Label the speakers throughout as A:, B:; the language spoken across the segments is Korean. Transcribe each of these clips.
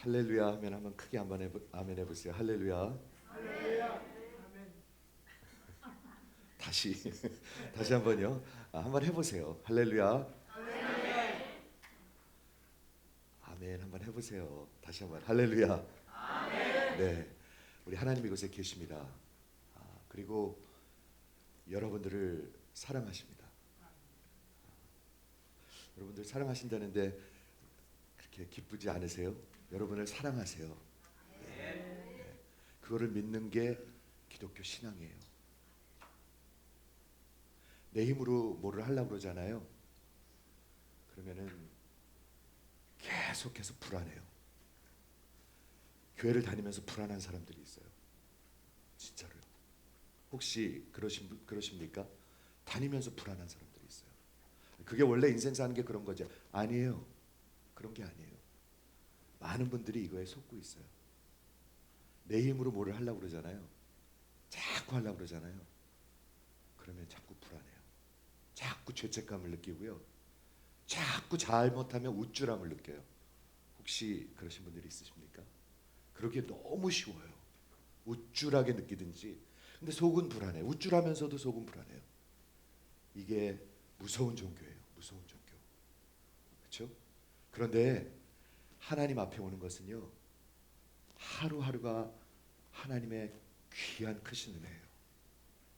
A: 할렐루야 하면 한번 크게 한번 아멘 해보세요. 할렐루야. 다시 다시 한번요. 한번 해보세요. 할렐루야. 아멘 한번 해보세요. 다시 한번 할렐루야. 네, 우리 하나님 이곳에 계십니다. 그리고 여러분들을 사랑하십니다. 여러분들 사랑하신다는데 그렇게 기쁘지 않으세요? 여러분을 사랑하세요. 네. 그거를 믿는 게 기독교 신앙이에요. 내 힘으로 뭐를 하려고 그러잖아요. 그러면은 계속해서 불안해요. 교회를 다니면서 불안한 사람들이 있어요. 진짜로요. 혹시 그러십니까? 다니면서 불안한 사람들이 있어요. 그게 원래 인생 사는 게 그런 거죠. 아니에요. 그런 게 아니에요. 많은 분들이 이거에 속고 있어요. 내 힘으로 뭐를 하려고 그러잖아요. 자꾸 하려고 그러잖아요. 그러면 자꾸 불안해요. 자꾸 죄책감을 느끼고요. 자꾸 잘못하면 우쭐함을 느껴요. 혹시 그러신 분들이 있으십니까? 그러기에 너무 쉬워요. 우쭐하게 느끼든지. 근데 속은 불안해요. 우쭐하면서도 속은 불안해요. 이게 무서운 종교예요. 무서운 종교. 그렇죠? 그런데 하나님 앞에 오는 것은요, 하루하루가 하나님의 귀한 크신 은혜예요.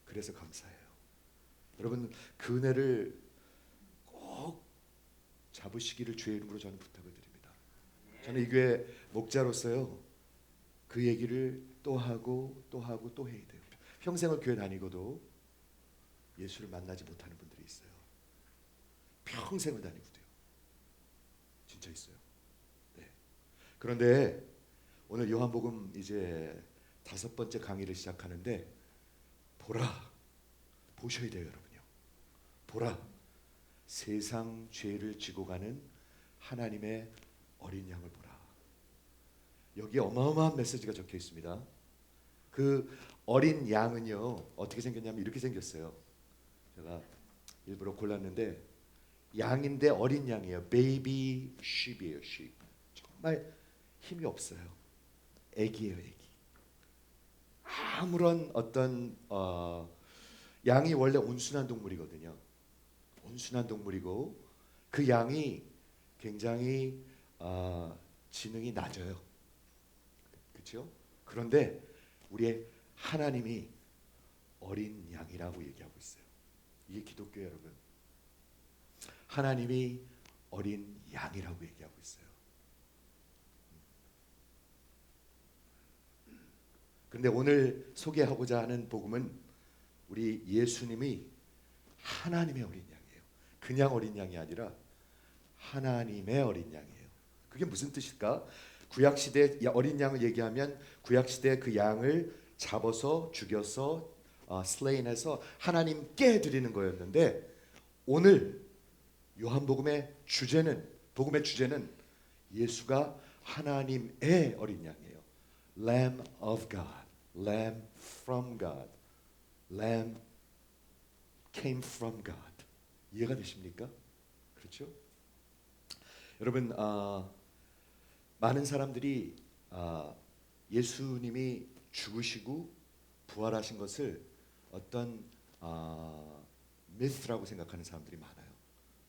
A: 그래서 감사해요. 여러분 그 은혜를 꼭 잡으시기를 주의 이름으로 저는 부탁을 드립니다. 저는 이 교회 목자로서요, 그 얘기를 또 하고 또 하고 또 해야 돼요. 평생을 교회 다니고도 예수를 만나지 못하는 분들이 있어요. 평생을 다니고 돼요. 진짜 있어요. 네. 그런데 오늘 요한복음 이제 5번째 강의를 시작하는데, 보셔야 돼요, 여러분요. 보라, 세상 죄를 지고 가는 하나님의 어린 양을 보라. 여기 어마어마한 메시지가 적혀 있습니다. 그 어린 양은요, 어떻게 생겼냐면 이렇게 생겼어요. 제가 일부러 골랐는데, 양인데 어린 양이에요. 베이비 sheep이에요. sheep. 정말 힘이 없어요. 애기예요, 애기. 아무런 어떤 양이 원래 온순한 동물이거든요. 온순한 동물이고, 그 양이 굉장히 지능이 낮아요. 그렇죠? 그런데 우리의 하나님이 어린 양이라고 얘기하고 있어요. 이게 기독교 여러분. 하나님이 어린 양이라고 얘기하고 있어요. 그런데 오늘 소개하고자 하는 복음은 우리 예수님이 하나님의 어린 양이에요. 그냥 어린 양이 아니라 하나님의 어린 양이에요. 그게 무슨 뜻일까? 구약 시대 어린 양을 얘기하면 구약 시대 그 양을 잡아서 죽여서 슬레인해서 하나님께 드리는 거였는데, 오늘 요한복음의 복음의 주제는 예수가 하나님의 어린 양이에요. Lamb of God, Lamb from God, Lamb came from God. 이해가 되십니까? 그렇죠? 여러분, 많은 사람들이 예수님이 죽으시고 부활하신 것을 어떤 미스라고 생각하는 사람들이 많아요.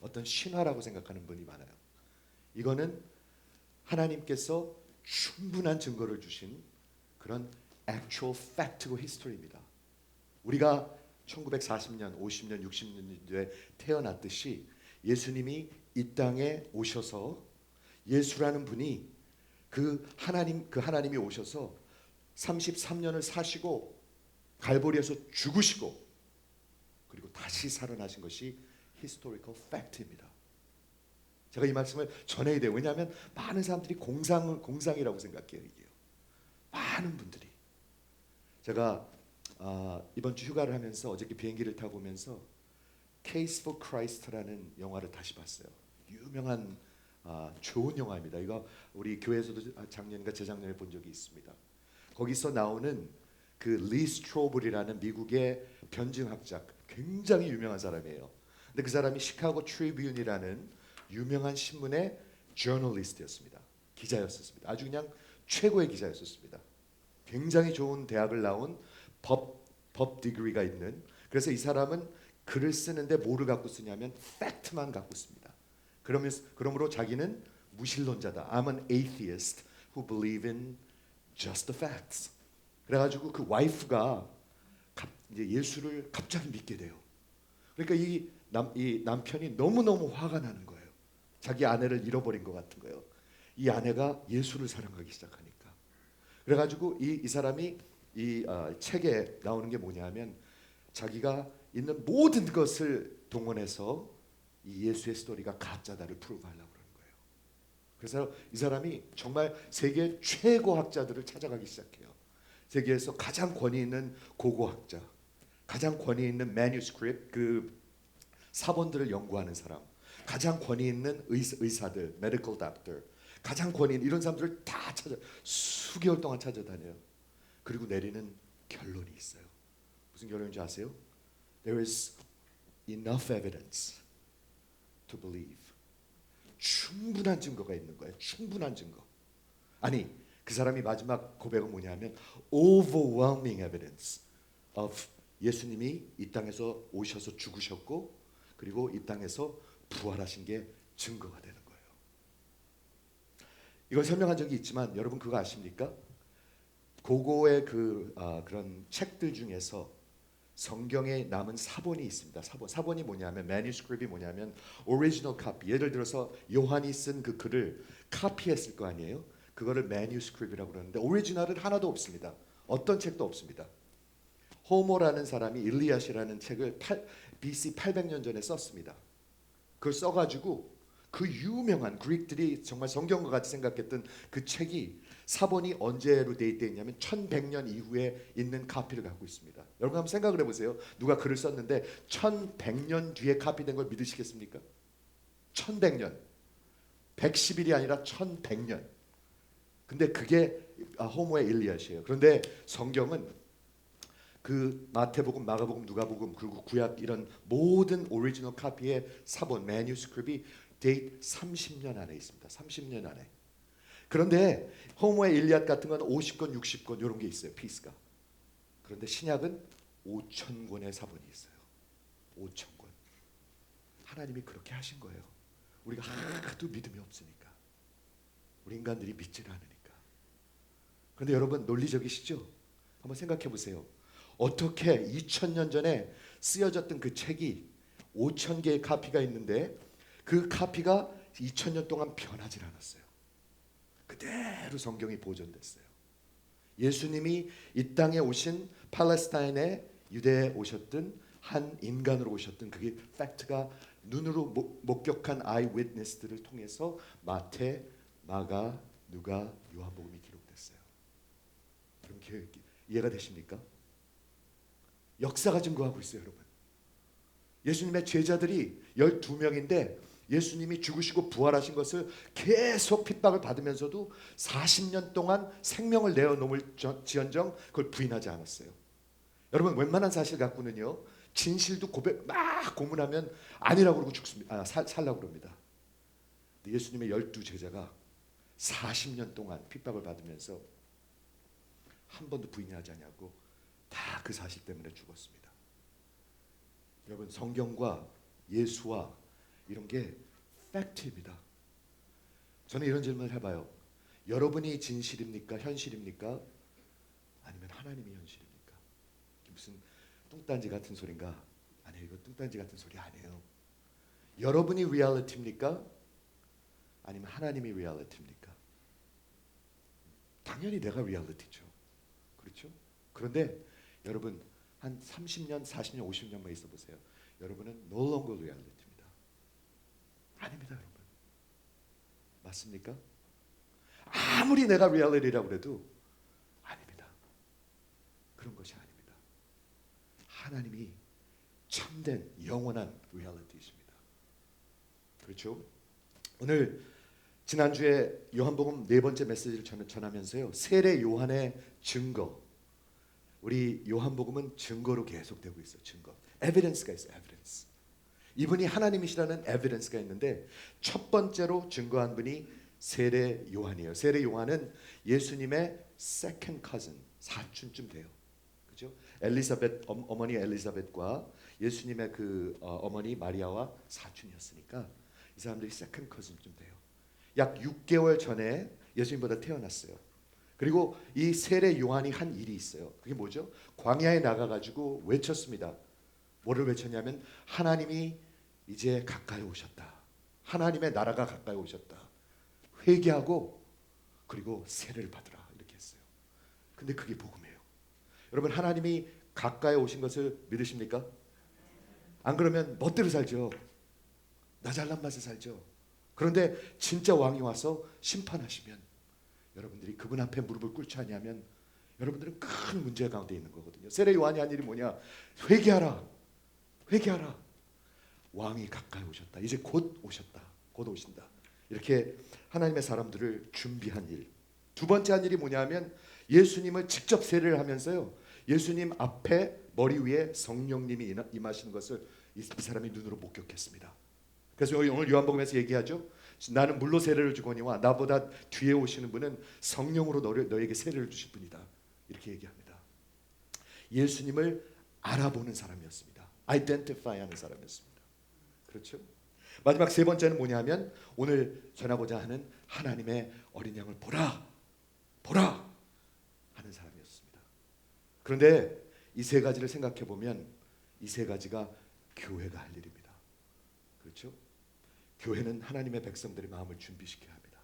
A: 어떤 신화라고 생각하는 분이 많아요. 이거는 하나님께서 충분한 증거를 주신 그런 actual fact고 history입니다. 우리가 1940년, 50년, 60년대에 태어났듯이 예수님이 이 땅에 오셔서, 예수라는 분이 그 하나님이 오셔서 33년을 사시고 갈보리에서 죽으시고 그리고 다시 살아나신 것이 historical fact입니다. 제가 이 말씀을 전해야 돼요. 왜냐하면 많은 사람들이 공상이라고 생각해요. 이게요. 많은 분들이. 제가 이번 주 휴가를 하면서 어저께 비행기를 타고 오면서 Case for Christ라는 영화를 다시 봤어요. 유명한 좋은 영화입니다. 이거 우리 교회에서도 작년인가 재작년에 본 적이 있습니다. 거기서 나오는 그 리 스트로블이라는 미국의 변증학자, 굉장히 유명한 사람이에요. 근데 그 사람이 시카고 트리뷴이라는 유명한 신문의 저널리스트였습니다. 기자였었습니다. 아주 그냥 최고의 기자였었습니다. 굉장히 좋은 대학을 나온 법 디그리가 있는. 그래서 이 사람은 글을 쓰는데 뭐를 갖고 쓰냐면 팩트만 갖고 씁니다. 그러므로 자기는 무신론자다. I'm an atheist who believe in just the facts. 그래가지고 그 와이프가 이제 예수를 갑자기 믿게 돼요. 그러니까 이 남편이 너무너무 화가 나는 거예요. 자기 아내를 잃어버린 것 같은 거예요. 이 아내가 예수를 사랑하기 시작하니까. 그래가지고 이 사람이 이 책에 나오는 게 뭐냐면 자기가 있는 모든 것을 동원해서 이 예수의 스토리가 가짜다를 프루브하려고 그러는 거예요. 그래서 이 사람이 정말 세계 최고 학자들을 찾아가기 시작해요. 세계에서 가장 권위 있는 고고학자, 가장 권위 있는 매뉴스크립트, 그 사본들을 연구하는 사람, 가장 권위 있는 의사들, medical doctor, 가장 권위 있는 이런 사람들을 다 수개월 동안 찾아다녀요. 그리고 내리는 결론이 있어요. 무슨 결론인지 아세요? There is enough evidence to believe. 충분한 증거가 있는 거예요. 충분한 증거. 아니, 그 사람이 마지막 고백은 뭐냐면 overwhelming evidence of 예수님이 이 땅에서 오셔서 죽으셨고 그리고 이 땅에서 부활하신 게 증거가 되는 거예요. 이걸 설명한 적이 있지만 여러분 그거 아십니까? 고고의 그런 책들 중에서 성경에 남은 사본이 있습니다. 사본이 뭐냐면 manuscript이 뭐냐면 original copy. 예를 들어서 요한이 쓴 그 글을 카피했을 거 아니에요. 그거를 manuscript이라고 그러는데 오리지널은 하나도 없습니다. 어떤 책도 없습니다. 호모라는 사람이 일리아시라는 책을 BC 800년 전에 썼습니다. 그걸 써가지고 그 유명한 그릭들이 정말 성경과 같이 생각했던 그 책이 사본이 언제로 데이트되어 있냐면 1100년 이후에 있는 카피를 갖고 있습니다. 여러분 한번 생각을 해보세요. 누가 글을 썼는데 1100년 뒤에 카피된 걸 믿으시겠습니까? 1100년 110일이 아니라 1100년. 근데 그게 호모의 일리아시예요. 그런데 성경은 그 마태복음, 마가복음, 누가복음 그리고 구약 이런 모든 오리지널 카피의 사본 매뉴스크립이 데이트 30년 안에 있습니다. 30년 안에. 그런데 호모의 일리앗 같은 건 50권, 60권 이런 게 있어요. 피스가. 그런데 신약은 5,000권의 사본이 있어요. 5,000권. 하나님이 그렇게 하신 거예요. 우리가 하나도 믿음이 없으니까. 우리 인간들이 믿질 않으니까. 그런데 여러분 논리적이시죠? 한번 생각해 보세요. 어떻게 2000년 전에 쓰여졌던 그 책이 5,000개의 카피가 있는데 그 카피가 2000년 동안 변하질 않았어요. 그대로 성경이 보존됐어요. 예수님이 이 땅에 오신 팔레스타인에 유대에 오셨던 한 인간으로 오셨던 그게 팩트가 눈으로 목격한 아이 위트니스들을 통해서 마태, 마가, 누가, 요한복음이 기록됐어요. 그럼 이해가 되십니까? 역사가 증거하고 있어요, 여러분. 예수님의 제자들이 12명인데 예수님이 죽으시고 부활하신 것을 계속 핍박을 받으면서도 40년 동안 생명을 내어놓을 지언정 그걸 부인하지 않았어요. 여러분 웬만한 사실 갖고는요 진실도 막 고문하면 아니라고 그러고 죽습니다. 살라고 그럽니다. 근데 예수님의 12제자가 40년 동안 핍박을 받으면서 한 번도 부인하지 않냐고 다 그 사실 때문에 죽었습니다. 여러분 성경과 예수와 이런 게 팩트입니다. 저는 이런 질문을 해봐요. 여러분이 진실입니까? 현실입니까? 아니면 하나님이 현실입니까? 무슨 뚱딴지 같은 소린가? 아니에요. 이거 뚱딴지 같은 소리 아니에요. 여러분이 리얼리티입니까? 아니면 하나님이 리얼리티입니까? 당연히 내가 리얼리티죠. 그렇죠? 그런데 여러분 한 30년, 40년, 50년만 있어 보세요. 여러분은 no longer reality입니다. 아닙니다, 여러분. 맞습니까? 아무리 내가 리얼리티라고 그래도 아닙니다. 그런 것이 아닙니다. 하나님이 참된 영원한 리얼리티이십니다. 그렇죠? 오늘 지난주에 요한복음 네 번째 메시지를 전하면서요. 세례 요한의 증거. 우리 요한복음은 증거로 계속되고 있어요. 증거. 에비던스가 있어요. 에비던스. 이분이 하나님이시라는 에비던스가 있는데 첫 번째로 증거한 분이 세례 요한이에요. 세례 요한은 예수님의 second cousin, 사촌쯤 돼요. 그죠? 엘리사벳 어머니 엘리사벳과 예수님의 그 어머니 마리아와 사촌이었으니까 이 사람들이 second cousin쯤 돼요. 약 6개월 전에 예수님보다 태어났어요. 그리고 이 세례 요한이 한 일이 있어요. 그게 뭐죠? 광야에 나가가지고 외쳤습니다. 뭐를 외쳤냐면 하나님이 이제 가까이 오셨다. 하나님의 나라가 가까이 오셨다. 회개하고 그리고 세례를 받으라 이렇게 했어요. 근데 그게 복음이에요. 여러분 하나님이 가까이 오신 것을 믿으십니까? 안 그러면 멋대로 살죠. 나 잘난 맛에 살죠. 그런데 진짜 왕이 와서 심판하시면 여러분들이 그분 앞에 무릎을 꿇지 않냐면 여러분들은 큰 문제 가운데 있는 거거든요. 세례 요한이 한 일이 뭐냐? 회개하라. 회개하라. 왕이 가까이 오셨다. 이제 곧 오셨다. 곧 오신다. 이렇게 하나님의 사람들을 준비한 일. 두 번째 한 일이 뭐냐면 예수님을 직접 세례를 하면서요. 예수님 앞에 머리 위에 성령님이 임하시는 것을 이 사람이 눈으로 목격했습니다. 그래서 오늘 요한복음에서 얘기하죠. 나는 물로 세례를 주거니와 나보다 뒤에 오시는 분은 성령으로 너에게 세례를 주실 분이다. 이렇게 얘기합니다. 예수님을 알아보는 사람이었습니다. 아이덴티파이 하는 사람이었습니다. 그렇죠? 마지막 세 번째는 뭐냐면 오늘 전하고자 하는 하나님의 어린 양을 보라. 보라. 하는 사람이었습니다. 그런데 이 세 가지를 생각해 보면 이 세 가지가 교회가 할 일입니다. 그렇죠? 교회는 하나님의 백성들의 마음을 준비시켜야 합니다.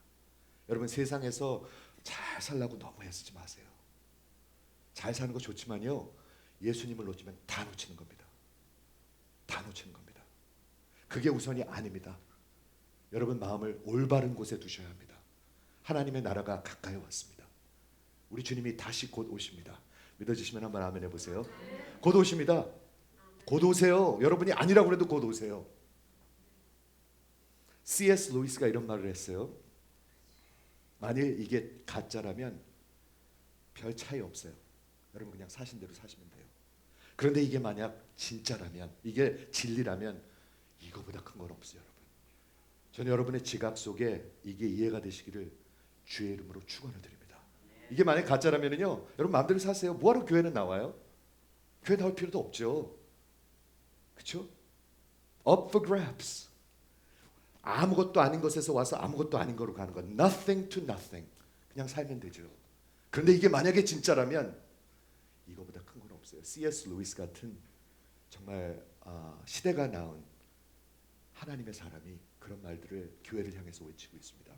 A: 여러분 세상에서 잘 살라고 너무 애쓰지 마세요. 잘 사는 거 좋지만요. 예수님을 놓치면 다 놓치는 겁니다. 다 놓치는 겁니다. 그게 우선이 아닙니다. 여러분 마음을 올바른 곳에 두셔야 합니다. 하나님의 나라가 가까이 왔습니다. 우리 주님이 다시 곧 오십니다. 믿어지시면 한번 아멘 해보세요. 곧 오십니다. 곧 오세요. 여러분이 아니라고 해도 곧 오세요. C.S. 루이스가 이런 말을 했어요. 만일 이게 가짜라면 별 차이 없어요. 여러분 그냥 사신 대로 사시면 돼요. 그런데 이게 만약 진짜라면, 이게 진리라면 이거보다 큰 건 없어요. 여러분. 저는 여러분의 지각 속에 이게 이해가 되시기를 주의 이름으로 축원을 드립니다. 이게 만약 가짜라면요, 여러분 마음대로 사세요. 뭐하러 교회는 나와요? 교회 나올 필요도 없죠. 그렇죠? Up for grabs. 아무것도 아닌 것에서 와서 아무것도 아닌 거로 가는 것. Nothing to nothing. 그냥 살면 되죠. 그런데 이게 만약에 진짜라면 이거보다 큰 건 없어요. C.S. 루이스 같은 정말 시대가 낳은 하나님의 사람이 그런 말들을 교회를 향해서 외치고 있습니다.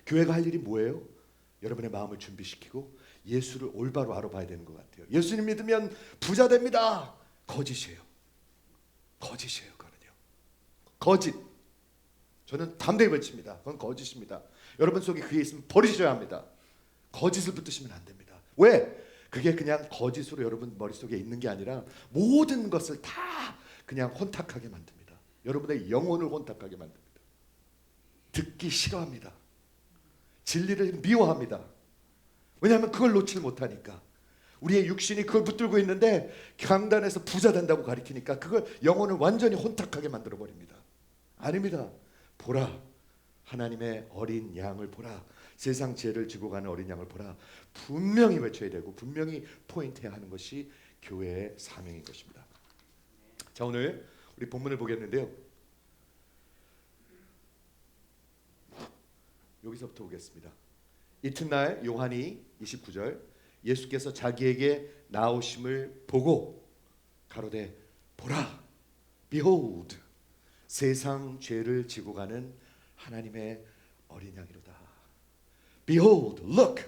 A: 교회가 할 일이 뭐예요? 여러분의 마음을 준비시키고 예수를 올바로 알아봐야 되는 것 같아요. 예수님 믿으면 부자 됩니다. 거짓이에요. 거짓이에요. 그거는요. 거짓. 저는 담대히 외칩니다. 그건 거짓입니다. 여러분 속에 그게 있으면 버리셔야 합니다. 거짓을 붙드시면 안 됩니다. 왜? 그게 그냥 거짓으로 여러분 머릿속에 있는 게 아니라 모든 것을 다 그냥 혼탁하게 만듭니다. 여러분의 영혼을 혼탁하게 만듭니다. 듣기 싫어합니다. 진리를 미워합니다. 왜냐하면 그걸 놓지 못하니까. 우리의 육신이 그걸 붙들고 있는데 강단에서 부자 된다고 가리키니까 그걸 영혼을 완전히 혼탁하게 만들어 버립니다. 아닙니다. 보라, 하나님의 어린 양을 보라. 세상 죄를 지고 가는 어린 양을 보라. 분명히 외쳐야 되고 분명히 포인트해야 하는 것이 교회의 사명인 것입니다. 자, 오늘 우리 본문을 보겠는데요. 여기서부터 보겠습니다. 이튿날 요한이 29절 예수께서 자기에게 나오심을 보고 가로되 보라, behold, 세상 죄를 지고 가는 하나님의 어린 양이로다. Behold, look,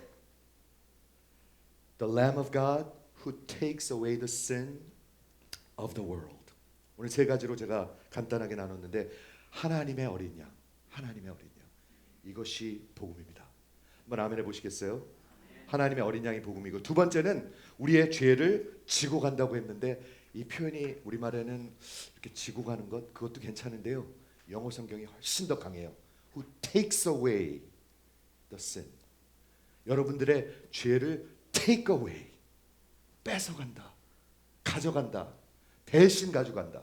A: the Lamb of God who takes away the sin of the world. 오늘 세 가지로 제가 간단하게 나눴는데 하나님의 어린 양, 하나님의 어린 양. 이것이 복음입니다. 한번 아멘 해보시겠어요? 하나님의 어린 양이 복음이고 두 번째는 우리의 죄를 지고 간다고 했는데 이 표현이 우리말에는 이렇게 지고 가는 것 그것도 괜찮은데요. 영어 성경이 훨씬 더 강해요. Who takes away the sin. 여러분들의 죄를 take away. 뺏어간다. 가져간다. 대신 가져간다.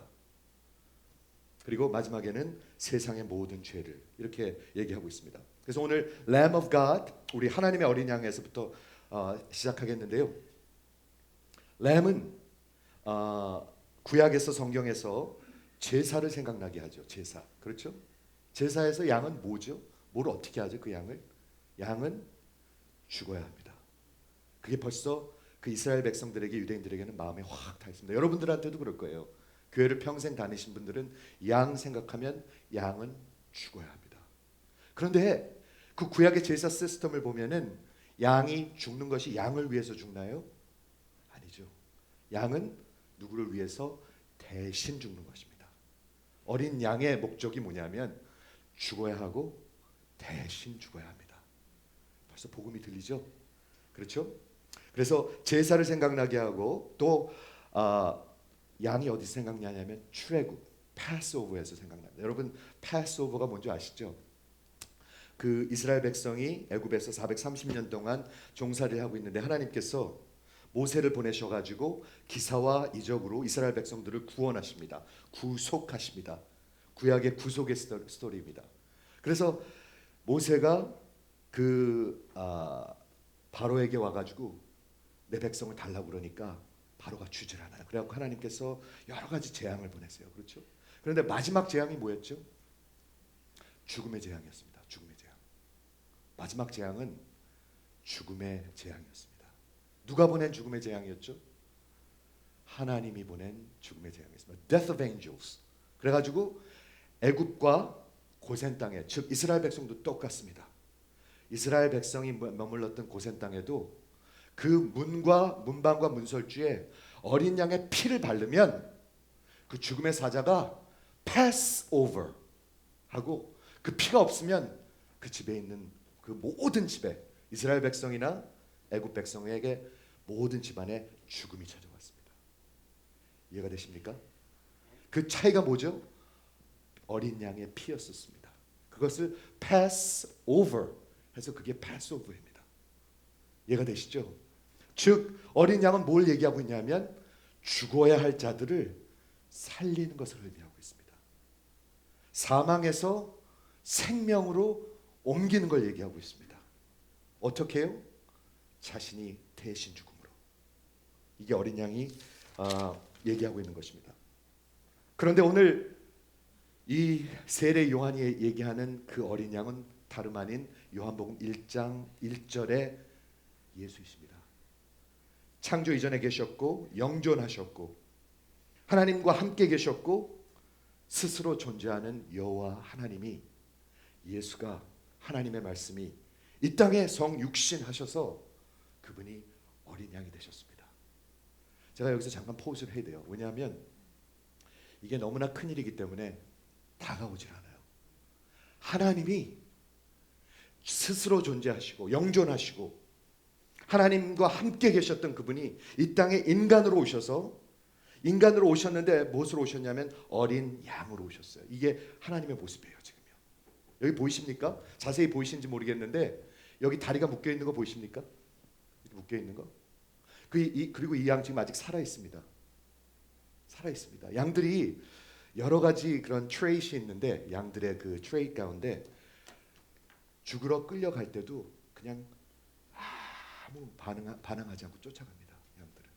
A: 그리고 마지막에는 세상의 모든 죄를 이렇게 얘기하고 있습니다. 그래서 오늘 Lamb of God, 우리 하나님의 어린 양에서부터 시작하겠는데요. 램은 구약에서 성경에서 제사를 생각나게 하죠. 제사. 그렇죠? 제사에서 양은 뭐죠? 뭘 어떻게 하죠? 그 양을? 양은 죽어야 합니다. 그게 벌써 그 이스라엘 백성들에게, 유대인들에게는 마음에 확 다 있습니다. 여러분들한테도 그럴 거예요. 교회를 평생 다니신 분들은 양 생각하면 양은 죽어야 합니다. 그런데 그 구약의 제사 시스템을 보면은 양이 죽는 것이 양을 위해서 죽나요? 아니죠. 양은 누구를 위해서 대신 죽는 것입니다. 어린 양의 목적이 뭐냐면 죽어야 하고 대신 죽어야 합니다. 벌써 복음이 들리죠? 그렇죠? 그래서 제사를 생각나게 하고 또 양이 어디서 생각나냐면 출애굽, 패스오버에서 생각납니다. 여러분 패스오버가 뭔지 아시죠? 그 이스라엘 백성이 애굽에서 430년 동안 종살이를 하고 있는데 하나님께서 모세를 보내셔가지고 기사와 이적으로 이스라엘 백성들을 구원하십니다. 구속하십니다. 구약의 구속의 스토리입니다. 그래서 모세가 그 바로에게 와가지고 내 백성을 달라고 그러니까 바로가 주질 않아요. 그래갖고 하나님께서 여러 가지 재앙을 보내세요. 그렇죠? 그런데 마지막 재앙이 뭐였죠? 죽음의 재앙이었습니다. 죽음의 재앙. 마지막 재앙은 죽음의 재앙이었습니다. 누가 보낸 죽음의 재앙이었죠? 하나님이 보낸 죽음의 재앙이었습니다. Death of angels. 그래가지고 애굽과 고센 땅에, 즉 이스라엘 백성도 똑같습니다. 이스라엘 백성이 머물렀던 고센 땅에도 그 문방과 문설주에 어린 양의 피를 바르면 그 죽음의 사자가 pass over 하고 그 피가 없으면 그 집에 있는 그 모든 집에 이스라엘 백성이나 애굽 백성에게 모든 집안에 죽음이 찾아왔습니다. 이해가 되십니까? 그 차이가 뭐죠? 어린 양의 피였었습니다. 그것을 pass over 해서 그게 passover입니다. 이해가 되시죠? 즉 어린 양은 뭘 얘기하고 있냐면 죽어야 할 자들을 살리는 것을 의미하고 있습니다. 사망에서 생명으로 옮기는 걸 얘기하고 있습니다. 어떻게 해요? 자신이 대신 죽음으로. 이게 어린 양이 얘기하고 있는 것입니다. 그런데 오늘 이 세례 요한이 얘기하는 그 어린 양은 다름 아닌 요한복음 1장 1절의 예수이십니다. 창조 이전에 계셨고 영존하셨고 하나님과 함께 계셨고 스스로 존재하는 여호와 하나님이, 예수가, 하나님의 말씀이 이 땅에 성육신하셔서 그분이 어린 양이 되셨습니다. 제가 여기서 잠깐 포즈를 해야 돼요. 왜냐하면 이게 너무나 큰일이기 때문에 다가오질 않아요. 하나님이 스스로 존재하시고 영존하시고 하나님과 함께 계셨던 그분이 이 땅에 인간으로 오셨는데 무엇으로 오셨냐면 어린 양으로 오셨어요. 이게 하나님의 모습이에요. 지금요. 여기 보이십니까? 자세히 보이시는지 모르겠는데 여기 다리가 묶여 있는 거 보이십니까? 묶여 있는 거. 그리고 이 양 지금 아직 살아 있습니다. 살아 있습니다. 양들이 여러 가지 그런 트레이시 있는데 양들의 그 트레이 가운데 죽으러 끌려갈 때도 그냥 아무 반응하지 않고 쫓아갑니다. 양들은.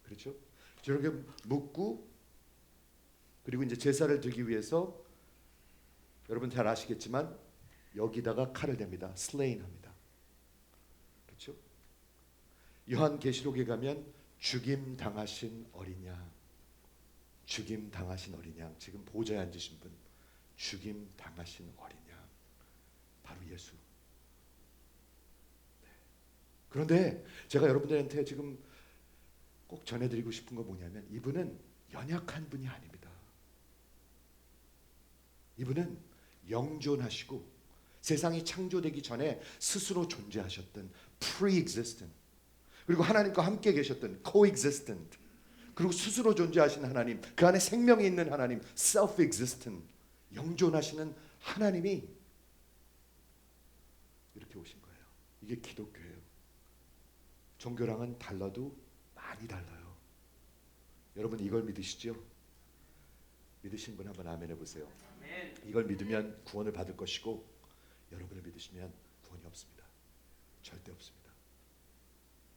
A: 그렇죠? 저렇게 묶고 그리고 이제 제사를 드리기 위해서 여러분 잘 아시겠지만 여기다가 칼을 댑니다. 슬레인 합니다. 그렇죠? 요한계시록에 가면 죽임 당하신 어린 양, 죽임 당하신 어린 양, 지금 보좌에 앉으신 분, 죽임 당하신 어린 양, 바로 예수. 네. 그런데 제가 여러분들한테 지금 꼭 전해드리고 싶은 건 뭐냐면 이분은 연약한 분이 아닙니다. 이분은 영존하시고 세상이 창조되기 전에 스스로 존재하셨던 pre-existent, 그리고 하나님과 함께 계셨던 coexistent, 그리고 스스로 존재하신 하나님, 그 안에 생명이 있는 하나님, self-existent, 영존하시는 하나님이 이렇게 오신 거예요. 이게 기독교예요. 종교랑은 달라도 많이 달라요. 여러분 이걸 믿으시죠? 믿으신 분 한번 아멘 해보세요. 이걸 믿으면 구원을 받을 것이고 여러분을 믿으시면 구원이 없습니다. 절대 없습니다.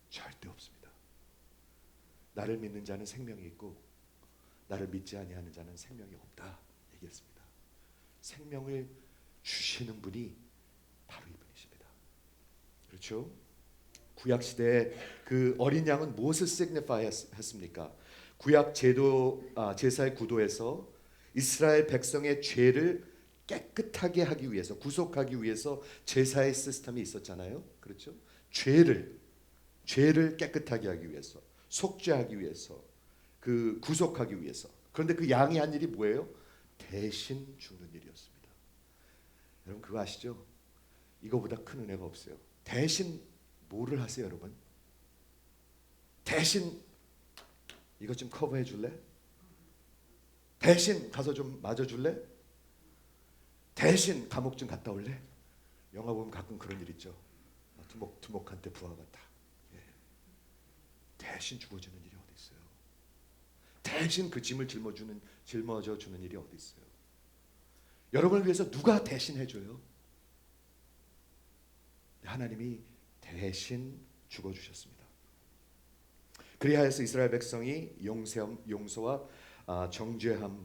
A: 절대 없습니다. 나를 믿는 자는 생명이 있고 나를 믿지 아니하는 자는 생명이 없다 얘기했습니다. 생명을 주시는 분이 바로 이분이십니다. 그렇죠? 구약 시대에 그 어린 양은 무엇을 signify 했습니까? 구약 제사의 구도에서 이스라엘 백성의 죄를 깨끗하게 하기 위해서, 구속하기 위해서 제사의 시스템이 있었잖아요. 그렇죠? 죄를 깨끗하게 하기 위해서, 속죄하기 위해서, 그 구속하기 위해서. 그런데 그 양이 한 일이 뭐예요? 대신 죽는 일이었습니다. 여러분 그거 아시죠? 이거보다 큰 은혜가 없어요. 대신 뭐를 하세요, 여러분? 대신 이것 좀 커버해 줄래? 대신 가서 좀 맞아 줄래? 대신 감옥 좀 갔다 올래? 영화 보면 가끔 그런 일 있죠. 두목한테 부하가 다. 예. 대신 죽어주는 일이 어디 있어요? 대신 그 짐을 짊어져 주는 일이 어디 있어요? 여러분을 위해서 누가 대신 해줘요? 하나님이 대신 죽어주셨습니다. 그리하여서 이스라엘 백성이 용서와 정죄함을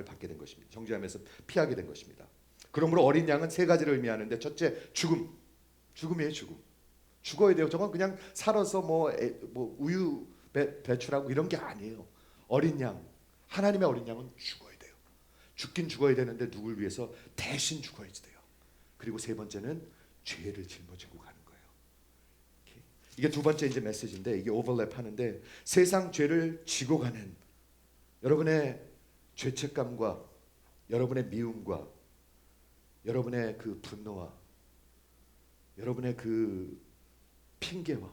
A: 받게 된 것입니다. 정죄함에서 피하게 된 것입니다. 그러므로 어린 양은 세 가지를 의미하는데 첫째 죽음이에요. 죽어야 돼요. 저건 그냥 살아서 뭐 우유 배출하고 이런 게 아니에요. 어린 양, 하나님의 어린 양은 죽어야 돼요. 죽긴 죽어야 되는데 누굴 위해서? 대신 죽어야 돼요. 그리고 세 번째는 죄를 짊어지고 가는 거예요. 이게 두 번째 이제 메시지인데 이게 오버랩하는데 세상 죄를 지고 가는 여러분의 죄책감과 여러분의 미움과 여러분의 그 분노와 여러분의 그 핑계와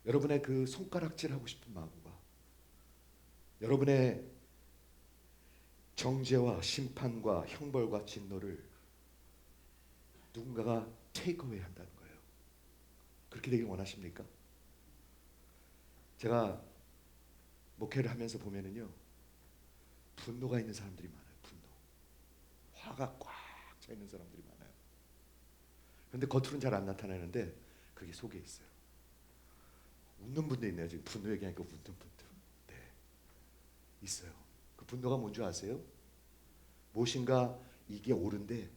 A: 여러분의 그 손가락질하고 싶은 마음과 여러분의 정죄와 심판과 형벌과 진노를 누군가가 테이크어웨이 한다는 거예요. 그렇게 되길 원하십니까? 제가 목회를 하면서 보면은요, 분노가 있는 사람들이 많아요. 화가 꽉 차 있는 사람들이 많아요. 그런데 겉으로는 잘 안 나타나는데 그게 속에 있어요. 웃는 분도 있네요. 지금 분노 얘기하니까 웃는 분들. 네, 있어요. 그 분노가 뭔지 아세요? 무엇인가 이게 옳은데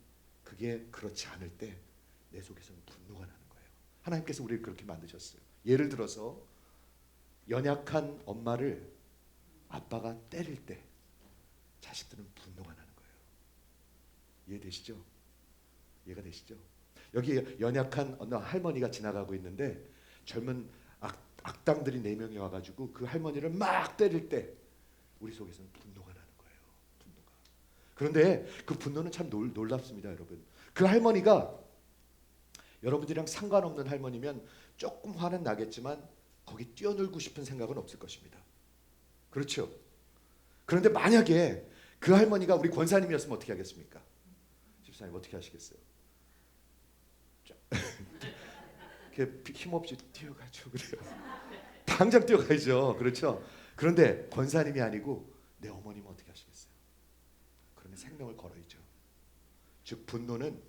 A: 그게 그렇지 않을 때 내 속에서는 분노가 나는 거예요. 하나님께서 우리를 그렇게 만드셨어요. 예를 들어서 연약한 엄마를 아빠가 때릴 때 자식들은 분노가 나는 거예요. 이해되시죠? 이해가 되시죠? 여기 연약한 어느 할머니가 지나가고 있는데 젊은 악당들이 4명이 와가지고 그 할머니를 막 때릴 때 우리 속에서는 분노가 나는 거예요. 분노가. 그런데 그 분노는 참 놀랍습니다, 여러분. 그 할머니가 여러분들이랑 상관없는 할머니면 조금 화는 나겠지만 거기 뛰어놀고 싶은 생각은 없을 것입니다. 그렇죠? 그런데 만약에 그 할머니가 우리 권사님이었으면 어떻게 하겠습니까? 집사님 어떻게 하시겠어요? 이렇게 힘없이 뛰어가죠. 그래요. 당장 뛰어가야죠. 그렇죠? 그런데 권사님이 아니고 내 어머님은 어떻게 하시겠어요? 그러면 생명을 걸어야죠. 즉 분노는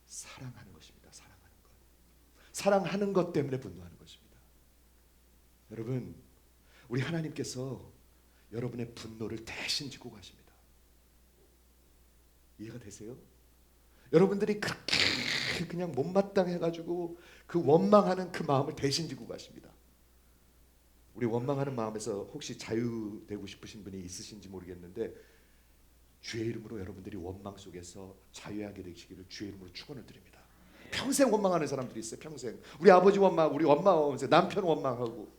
A: 사랑하는 것입니다. 사랑하는 것 때문에 분노하는 것입니다. 여러분, 우리 하나님께서 여러분의 분노를 대신 지고 가십니다. 이해가 되세요? 여러분들이 그렇게 그냥 못마땅해가지고 그 원망하는 그 마음을 대신 지고 가십니다. 우리 원망하는 마음에서 혹시 자유되고 싶으신 분이 있으신지 모르겠는데 주의 이름으로 여러분들이 원망 속에서 자유하게 되시기를 주의 이름으로 축원을 드립니다. 평생 원망하는 사람들이 있어요. 평생 우리 아버지 원망, 우리 엄마 원망, 남편 원망하고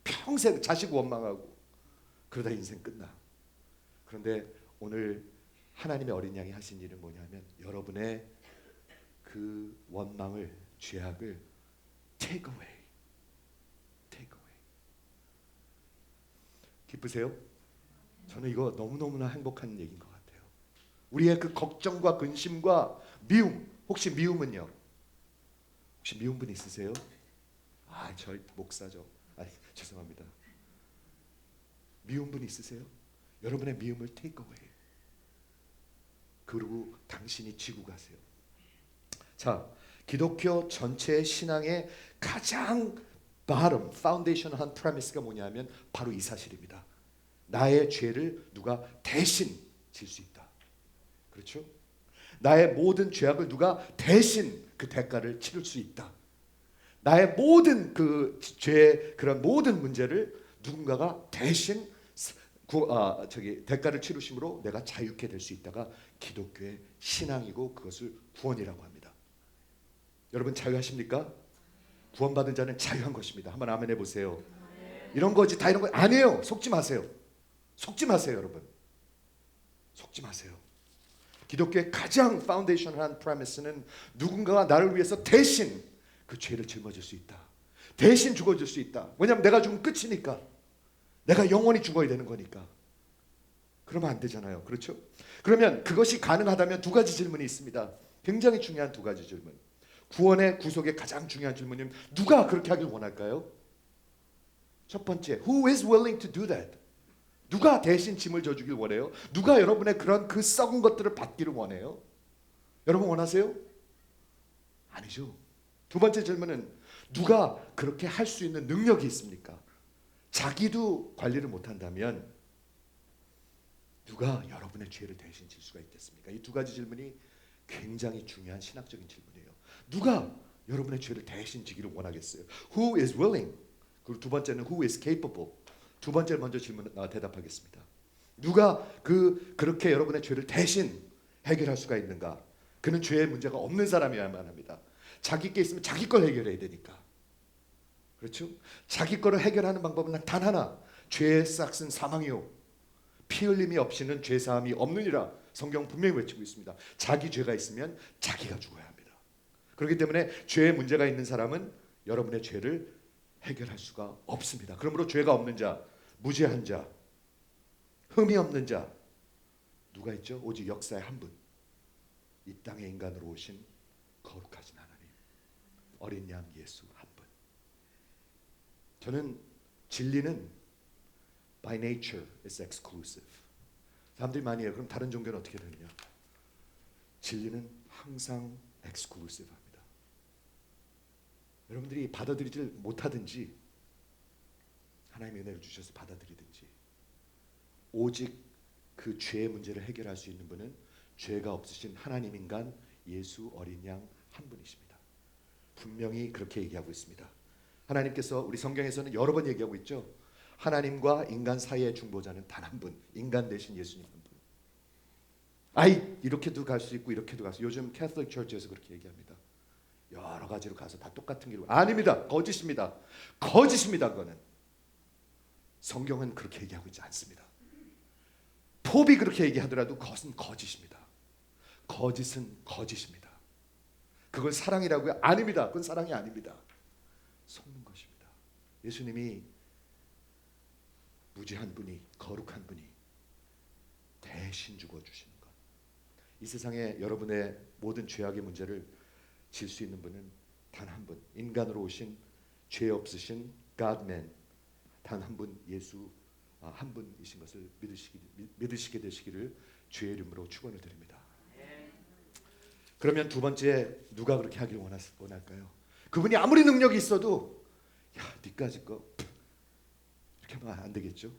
A: 평생 자식 원망하고 그러다 인생 끝나. 그런데 오늘 하나님의 어린 양이 하신 일은 뭐냐면 여러분의 그 원망을, 죄악을 take away. 기쁘세요? 저는 이거 너무너무나 행복한 얘기인 것 같아요. 우리의 그 걱정과 근심과 미움, 혹시 미움은요? 혹시 미운 분 있으세요? 저 목사죠. 죄송합니다. 미운 분 있으세요? 여러분의 미움을 take away. 그리고 당신이 지고 가세요. 자, 기독교 전체 신앙의 가장 bottom, foundation한 premise가 뭐냐면 바로 이 사실입니다. 나의 죄를 누가 대신 질 수 있다. 그렇죠? 나의 모든 죄악을 누가 대신 그 대가를 치를 수 있다. 나의 모든 그 죄의 그런 모든 문제를 누군가가 대신 대가를 치르심으로 내가 자유케 될 수 있다가 기독교의 신앙이고 그것을 구원이라고 합니다. 여러분 자유하십니까? 구원받은 자는 자유한 것입니다. 한번 아멘 해보세요. 이런 거지 다 이런 거 아니에요. 속지 마세요. 속지 마세요, 여러분. 속지 마세요. 기독교의 가장 파운데이션한 프레미스는 누군가가 나를 위해서 대신 그 죄를 짊어질 수 있다. 대신 죽어줄 수 있다. 왜냐하면 내가 죽으면 끝이니까. 내가 영원히 죽어야 되는 거니까. 그러면 안 되잖아요. 그렇죠? 그러면 그것이 가능하다면 두 가지 질문이 있습니다. 굉장히 중요한 두 가지 질문. 구원의 구속의 가장 중요한 질문은 누가 그렇게 하길 원할까요? 첫 번째, who is willing to do that? 누가 대신 짐을 져주길 원해요? 누가 여러분의 그런 그 썩은 것들을 받기를 원해요? 여러분 원하세요? 아니죠. 두 번째 질문은 누가 그렇게 할 수 있는 능력이 있습니까? 자기도 관리를 못한다면 누가 여러분의 죄를 대신 질 수가 있겠습니까? 이 두 가지 질문이 굉장히 중요한 신학적인 질문이에요. 누가 여러분의 죄를 대신 지기를 원하겠어요? Who is willing? 그리고 두 번째는 who is capable? 두 번째 먼저 대답하겠습니다. 누가 그렇게 여러분의 죄를 대신 해결할 수가 있는가? 그는 죄의 문제가 없는 사람이어야만 합니다. 자기 게 있으면 자기 걸 해결해야 되니까. 그렇죠? 자기 거를 해결하는 방법은 단 하나. 죄의 싹은 사망이요. 피 흘림이 없이는 죄 사함이 없느니라. 성경 분명히 외치고 있습니다. 자기 죄가 있으면 자기가 죽어야 합니다. 그렇기 때문에 죄의 문제가 있는 사람은 여러분의 죄를 해결할 수가 없습니다. 그러므로 죄가 없는 자, 무죄한 자, 흠이 없는 자 누가 있죠? 오직 역사의 한 분. 이 땅에 인간으로 오신 거룩하신 하나님, 어린 양 예수 한 분. 저는 진리는 by nature is exclusive. 사람들이 많이 해요. 그럼 다른 종교는 어떻게 되느냐? 진리는 항상 exclusive합니다. 여러분들이 받아들이지 못하든지 하나님의 은혜를 주셔서 받아들이든지 오직 그 죄의 문제를 해결할 수 있는 분은 죄가 없으신 하나님 인간 예수 어린 양 한 분이십니다. 분명히 그렇게 얘기하고 있습니다. 하나님께서 우리 성경에서는 여러 번 얘기하고 있죠. 하나님과 인간 사이의 중보자는 단 한 분, 인간 대신 예수님 한 분. 이렇게도 갈 수 있고 이렇게도 갈 수. 요즘 캐톨릭 처치에서 그렇게 얘기합니다. 여러 가지로 가서 다 똑같은 길로. 아닙니다. 거짓입니다. 거짓입니다. 그거는. 성경은 그렇게 얘기하고 있지 않습니다. pop이 그렇게 얘기하더라도 그것은 거짓입니다. 거짓은 거짓입니다. 그걸 사랑이라고요? 아닙니다. 그건 사랑이 아닙니다. 속는 것입니다. 예수님이 무죄한 분이, 거룩한 분이 대신 죽어주시는 것. 이 세상에 여러분의 모든 죄악의 문제를 질 수 있는 분은 단 한 분, 인간으로 오신 죄 없으신 God-man, 단 한 분, 예수 한 분이신 것을 믿으시게 되시기를 주의 이름으로 축원을 드립니다. 그러면 두 번째, 누가 그렇게 하길 원할까요? 그분이 아무리 능력이 있어도 니까지 거 이렇게 하면 안 되겠죠?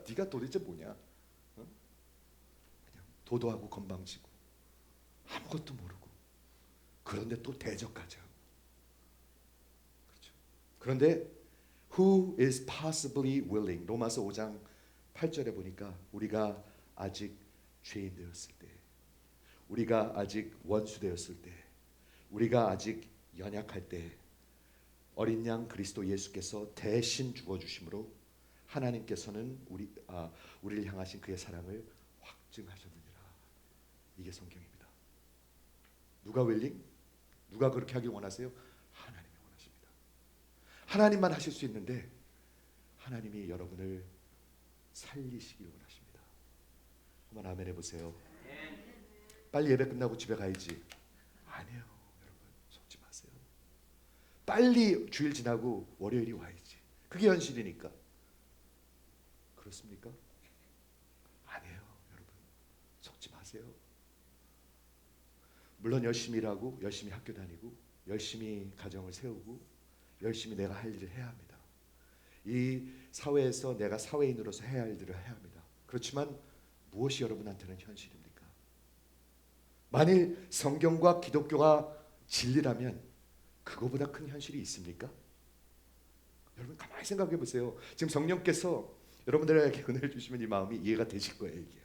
A: 네가 도대체 뭐냐? 그냥 도도하고 건방지고 아무것도 모르고 그런데 또 대적까지 하고. 그렇죠? 그런데 who is possibly willing? 로마서 5장 8절에 보니까 우리가 아직 죄인 되었을 때, 우리가 아직 원수 되었을 때, 우리가 아직 연약할 때 어린 양 그리스도 예수께서 대신 죽어 주심으로 하나님께서는 우리를 향하신 그의 사랑을 확증하셨느니라. 이게 성경입니다. 누가 윌링? 누가 그렇게 하길 원하세요? 하나님이 원하십니다. 하나님만 하실 수 있는데 하나님이 여러분을 살리시길 원하십니다. 한번 아멘 해보세요. 빨리 예배 끝나고 집에 가야지. 아니에요. 여러분 속지 마세요. 빨리 주일 지나고 월요일이 와야지. 그게 현실이니까. 그렇습니까? 아니에요, 여러분. 속지 마세요. 물론 열심히 일하고 열심히 학교 다니고 열심히 가정을 세우고 열심히 내가 할 일을 해야 합니다. 이 사회에서 내가 사회인으로서 해야 할 일들을 해야 합니다. 그렇지만 무엇이 여러분한테는 현실입니까? 만일 성경과 기독교가 진리라면 그거보다 큰 현실이 있습니까? 여러분 가만히 생각해 보세요. 지금 성령께서 여러분들에게 은혜를 주시면 이 마음이 이해가 되실 거예요. 이게요.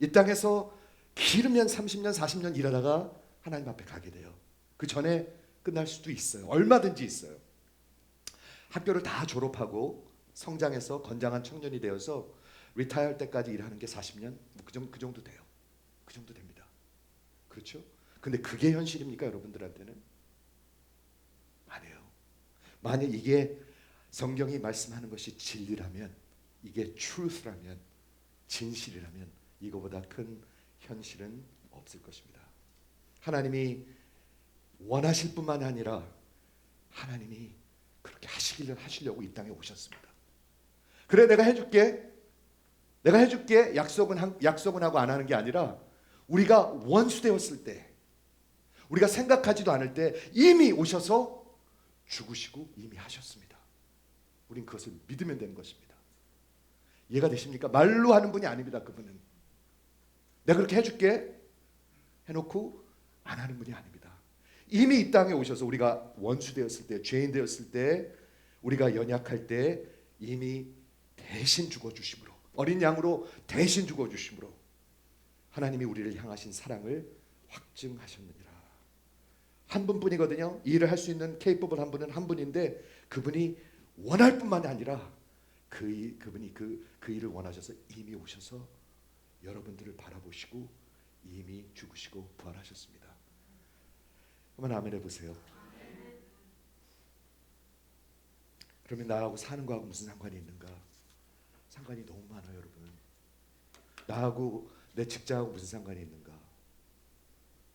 A: 이 땅에서 길으면 30년 40년 일하다가 하나님 앞에 가게 돼요. 그 전에 끝날 수도 있어요. 얼마든지 있어요. 학교를 다 졸업하고 성장해서 건장한 청년이 되어서 리타이어 할 때까지 일하는 게 40년? 그 정도 돼요. 그 정도 됩니다. 그렇죠? 근데 그게 현실입니까? 여러분들한테는? 아니에요. 만약 이게 성경이 말씀하는 것이 진리라면, 이게 truth라면, 진실이라면 이거보다 큰 현실은 없을 것입니다. 하나님이 원하실 뿐만 아니라 하나님이 그렇게 하시려고 이 땅에 오셨습니다. 그래 내가 해줄게 약속은 하고 안 하는 게 아니라 우리가 원수되었을 때, 우리가 생각하지도 않을 때 이미 오셔서 죽으시고 이미 하셨습니다. 우린 그것을 믿으면 되는 것입니다. 이해가 되십니까? 말로 하는 분이 아닙니다. 그분은 내가 그렇게 해줄게 해놓고 안 하는 분이 아닙니다. 이미 이 땅에 오셔서 우리가 원수 되었을 때, 죄인 되었을 때, 우리가 연약할 때 이미 대신 죽어주심으로, 어린 양으로 대신 죽어주심으로 하나님이 우리를 향하신 사랑을 확증하셨느니라. 한 분뿐이거든요. 이 일을 할 수 있는 케이퍼블 한 분은 한 분인데 그분이 원할 뿐만 아니라 그분이 그 일을 원하셔서 이미 오셔서 여러분들을 바라보시고 이미 죽으시고 부활하셨습니다. 한번 아멘 해보세요. 그러면 나하고 사는 거하고 무슨 상관이 있는가? 상관이 너무 많아요, 여러분. 나하고 내 직장하고 무슨 상관이 있는가?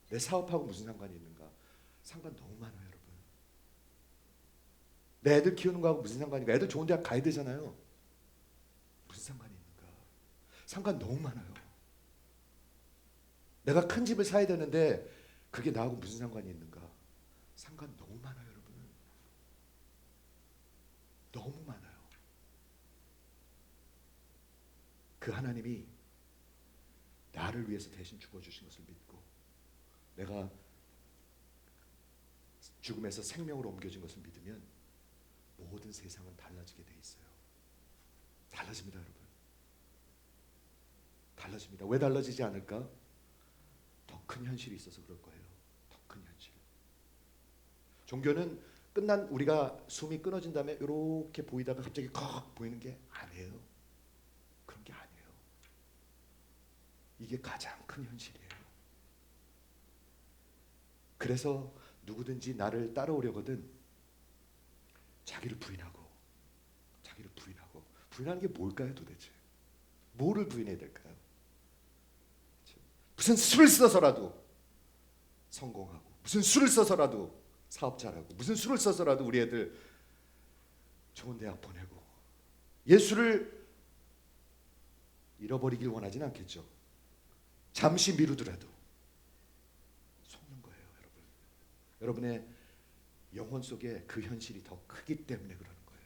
A: 내 사업하고 무슨 상관이 있는가? 상관 너무 많아요, 여러분. 내 애들 키우는 거하고 무슨 상관인가? 애들 좋은 대학 가야 되잖아요. 무슨 상관이 있는가? 상관 너무 많아요. 내가 큰 집을 사야 되는데 그게 나하고 무슨 상관이 있는가? 상관 너무 많아요, 여러분. 너무 많아요. 그 하나님이 나를 위해서 대신 죽어주신 것을 믿고 내가 죽음에서 생명으로 옮겨진 것을 믿으면 모든 세상은 달라지게 돼 있어요. 달라집니다, 여러분. 달라집니다. 왜 달라지지 않을까? 더 큰 현실이 있어서 그럴 거예요. 더 큰 현실. 종교는 끝난 우리가 숨이 끊어진 다음에 이렇게 보이다가 갑자기 컥 보이는 게 아니에요. 그런 게 아니에요. 이게 가장 큰 현실이에요. 그래서 누구든지 나를 따라오려거든 자기를 부인하고 부인하는 게 뭘까요 도대체? 뭐를 부인해야 될까요? 무슨 수를 써서라도 성공하고 무슨 수를 써서라도 사업 잘하고 무슨 수를 써서라도 우리 애들 좋은 대학 보내고 예수를 잃어버리길 원하지는 않겠죠. 잠시 미루더라도 속는 거예요, 여러분. 여러분의 영혼 속에 그 현실이 더 크기 때문에 그러는 거예요.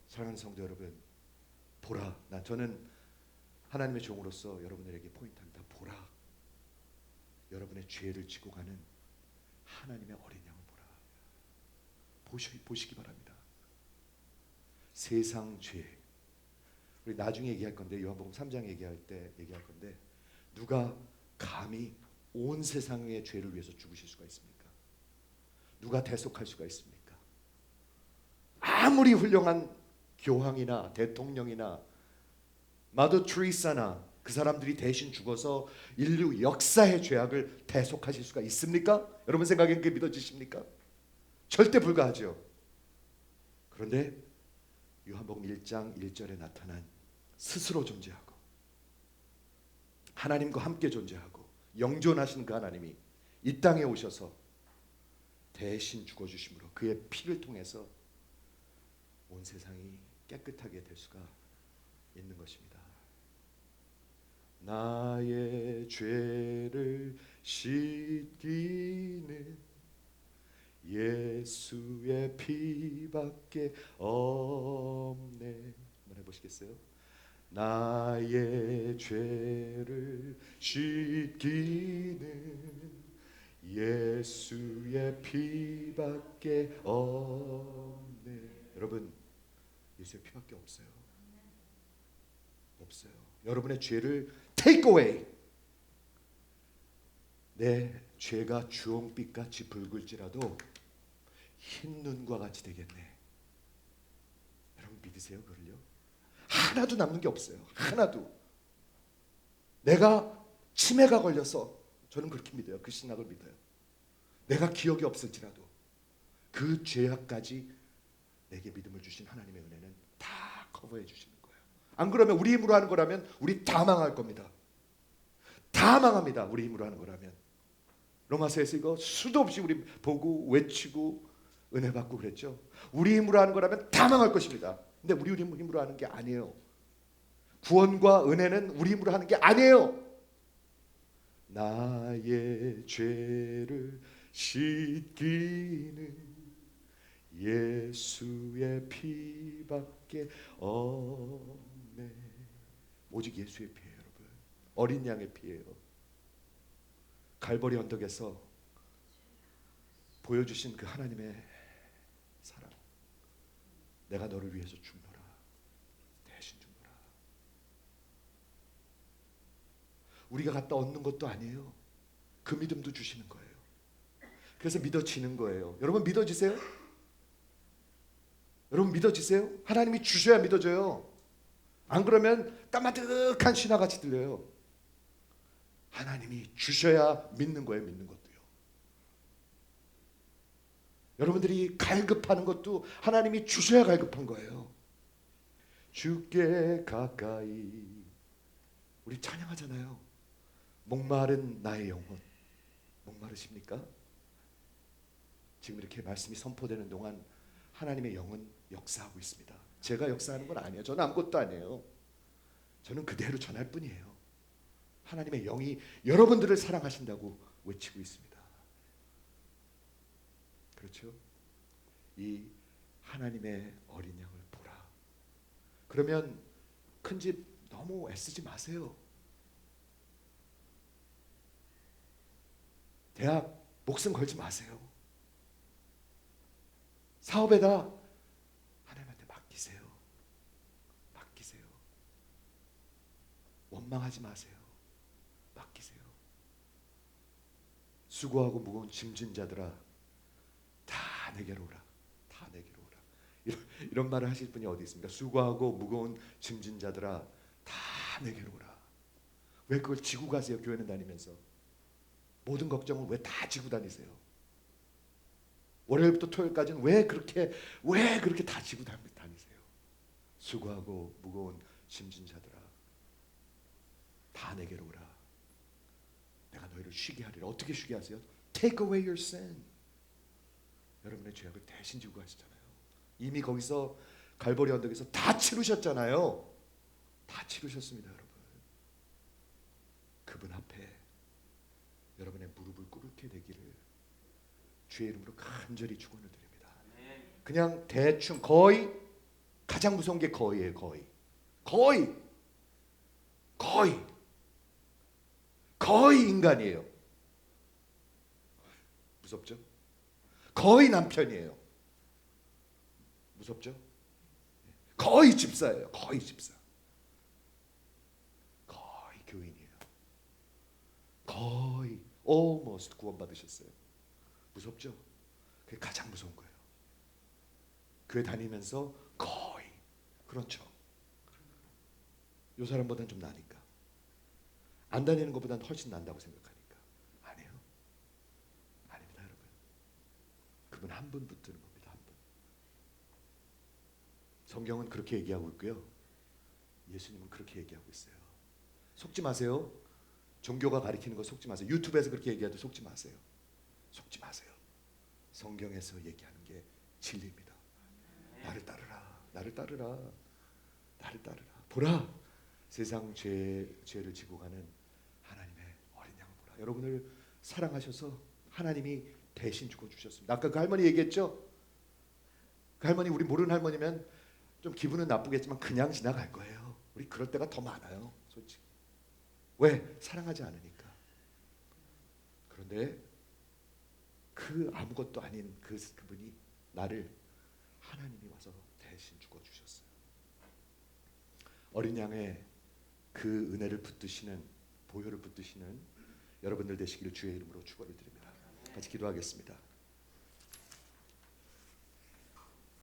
A: 사랑하는 성도 여러분, 보라. 저는 하나님의 종으로서 여러분들에게 포인트합니다. 보라. 여러분의 죄를 지고 가는 하나님의 어린 양을 보라. 보시기 바랍니다. 세상 죄. 우리 나중에 얘기할 건데 요한복음 3장 얘기할 건데 누가 감히 온 세상의 죄를 위해서 죽으실 수가 있습니까? 누가 대속할 수가 있습니까? 아무리 훌륭한 교황이나 대통령이나 마더 트리사나 그 사람들이 대신 죽어서 인류 역사의 죄악을 대속하실 수가 있습니까? 여러분 생각에 그게 믿어지십니까? 절대 불가하죠. 그런데 요한복음 1장 1절에 나타난 스스로 존재하고 하나님과 함께 존재하고 영존하신 그 하나님이 이 땅에 오셔서 대신 죽어주심으로 그의 피를 통해서 온 세상이 깨끗하게 될 수가 있는 것입니다. 나의 죄를 씻기는 예수의 피밖에 없네. 한번 해보시겠어요? 나의 죄를 씻기는 예수의 피밖에 없네. 여러분, 예수의 피밖에 없어요. 없어요. 여러분의 죄를 take away. 내 죄가 주홍빛같이 붉을지라도 흰 눈과 같이 되겠네. 여러분 믿으세요? 그걸요? 하나도 남는 게 없어요. 하나도. 내가 치매가 걸려서, 저는 그렇게 믿어요. 그 신학을 믿어요. 내가 기억이 없을지라도 그 죄악까지 내게 믿음을 주신 하나님의 은혜는 다 커버해 주시는 거예요. 안 그러면 우리 힘으로 하는 거라면 우리 다 망할 겁니다. 다 망합니다. 우리 힘으로 하는 거라면. 로마서에서 이거 수도 없이 우리 보고 외치고 은혜 받고 그랬죠. 우리 힘으로 하는 거라면 다 망할 것입니다. 근데 우리 힘으로 하는 게 아니에요. 구원과 은혜는 우리 힘으로 하는 게 아니에요. 나의 죄를 씻기는 예수의 피밖에 없네. 오직 예수의 피예요, 여러분. 어린 양의 피예요. 갈보리 언덕에서 보여주신 그 하나님의 사랑. 내가 너를 위해서 죽노라. 대신 죽노라. 우리가 갖다 얻는 것도 아니에요. 그 믿음도 주시는 거예요. 그래서 믿어지는 거예요. 여러분 믿어지세요? 여러분 믿어지세요? 하나님이 주셔야 믿어져요. 안 그러면 까마득한 신화같이 들려요. 하나님이 주셔야 믿는 거예요. 믿는 것도요. 여러분들이 갈급하는 것도 하나님이 주셔야 갈급한 거예요. 주께 가까이. 우리 찬양하잖아요. 목마른 나의 영혼. 목마르십니까? 지금 이렇게 말씀이 선포되는 동안 하나님의 영은 역사하고 있습니다. 제가 역사하는 건 아니에요. 저는 아무것도 아니에요. 저는 그대로 전할 뿐이에요. 하나님의 영이 여러분들을 사랑하신다고 외치고 있습니다. 그렇죠? 이 하나님의 어린 양을 보라. 그러면 큰 집 너무 애쓰지 마세요. 대학 목숨 걸지 마세요. 사업에다 하나님한테 맡기세요. 맡기세요. 원망하지 마세요. 맡기세요. 수고하고 무거운 짐진 자들아 다 내게로 오라. 다 내게로 오라. 이런 말을 하실 분이 어디 있습니까? 수고하고 무거운 짐진 자들아 다 내게로 오라. 왜 그걸 지고 가세요? 교회는 다니면서 모든 걱정을 왜 다 지고 다니세요? 월요일부터 토요일까지는 왜 그렇게 다 지고 다니세요? 수고하고 무거운 짐진 자들아 다 내게로 오라. 내가 너희를 쉬게 하리라. 어떻게 쉬게 하세요? Take away your sin. 여러분의 죄악을 대신 지고 가시잖아요. 이미 거기서 갈보리 언덕에서 다 치르셨잖아요. 다 치르셨습니다, 여러분. 그분 앞에 여러분의 무릎을 꿇게 되기를 주의 이름으로 간절히 축원을 드립니다. 그냥 대충 거의 가장 무서운 게 거의예요. 거의 인간이에요. 무섭죠? 거의 남편이에요. 무섭죠? 거의 집사예요. 거의 집사. 거의 교인이에요. 거의 almost 구원받으셨어요. 무섭죠? 그게 가장 무서운 거예요. 교회 다니면서 거의 그렇죠. 이 사람보다는 좀 나니까. 안 다니는 것보다는 훨씬 난다고 생각하니까. 아니에요. 아닙니다, 여러분. 그분 한 분 붙드는 겁니다. 한 분. 성경은 그렇게 얘기하고 있고요. 예수님은 그렇게 얘기하고 있어요. 속지 마세요. 종교가 가리키는 거 속지 마세요. 유튜브에서 그렇게 얘기해도 속지 마세요. 속지 마세요. 성경에서 얘기하는 게 진리입니다. 나를 따르라. 나를 따르라. 나를 따르라. 보라. 세상 죄를 지고 가는 하나님의 어린 양을 보라. 여러분을 사랑하셔서 하나님이 대신 죽어 주셨습니다. 아까 그 할머니 얘기했죠? 그 할머니, 우리 모르는 할머니면 좀 기분은 나쁘겠지만 그냥 지나갈 거예요. 우리 그럴 때가 더 많아요, 솔직히. 왜? 사랑하지 않으니까. 그런데 그 아무것도 아닌 그분이 나를, 하나님이 와서 대신 죽어 주셨어요. 어린 양의 그 은혜를 붙드시는, 보혈을 붙드시는 여러분들 되시기를 주의 이름으로 축원을 드립니다. 같이 기도하겠습니다.